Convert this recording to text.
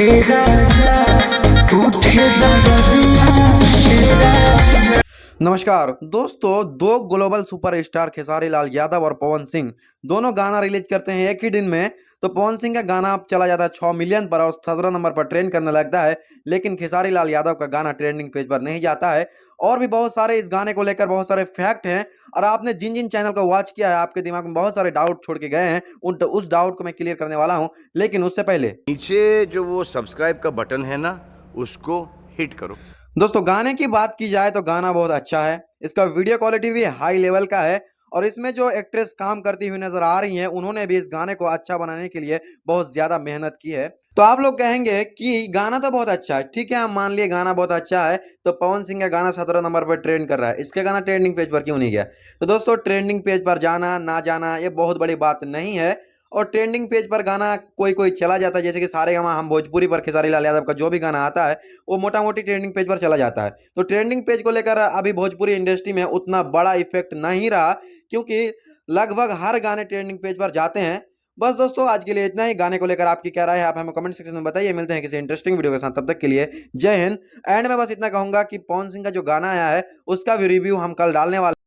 ए राजा उठे दरदिया ए राजा। नमस्कार दोस्तों, दो ग्लोबल सुपरस्टार खेसारी लाल यादव और पवन सिंह दोनों गाना रिलीज करते हैं एक ही दिन में। तो पवन सिंह का गाना चला जाता है 6 मिलियन पर और 17 नंबर पर ट्रेंड करने लगता है, लेकिन खेसारी लाल यादव का गाना ट्रेंडिंग पेज पर नहीं जाता है। और भी बहुत सारे इस गाने को लेकर बहुत सारे फैक्ट हैं, और आपने जिन जिन चैनल को वॉच किया है आपके दिमाग में बहुत सारे डाउट छोड़ के गए हैं, उस डाउट को मैं क्लियर करने वाला हूं। लेकिन उससे पहले नीचे जो वो सब्सक्राइब का बटन है ना, उसको हिट करो। दोस्तों, गाने की बात की जाए तो गाना बहुत अच्छा है। इसका वीडियो क्वालिटी भी हाई लेवल का है, और इसमें जो एक्ट्रेस काम करती हुई नजर आ रही हैं उन्होंने भी इस गाने को अच्छा बनाने के लिए बहुत ज्यादा मेहनत की है। तो आप लोग कहेंगे कि गाना तो बहुत अच्छा है, ठीक है, हम मान लिए गाना बहुत अच्छा है, तो पवन सिंह का गाना 17 नंबर पर ट्रेंड कर रहा है, इसका गाना ट्रेंडिंग पेज पर क्यों नहीं गया? तो दोस्तों, ट्रेंडिंग पेज पर जाना ना जाना ये बहुत बड़ी बात नहीं है। और ट्रेंडिंग पेज पर गाना कोई कोई चला जाता है, जैसे कि सारेगामा हम भोजपुरी पर खेसारी लाल यादव का जो भी गाना आता है वो मोटा मोटी ट्रेंडिंग पेज पर चला जाता है। तो ट्रेंडिंग पेज को लेकर अभी भोजपुरी इंडस्ट्री में उतना बड़ा इफेक्ट नहीं रहा, क्योंकि लगभग हर गाने ट्रेंडिंग पेज पर जाते हैं। बस दोस्तों, आज के लिए इतना ही। गाने को लेकर आपकी क्या राय है आप हमें कमेंट सेक्शन में बताइए। मिलते हैं किसी इंटरेस्टिंग वीडियो के साथ, तब तक के लिए जय हिंद। एंड में बस इतना कहूंगा कि पवन सिंह का जो गाना आया है उसका भी रिव्यू हम कल डालने वाले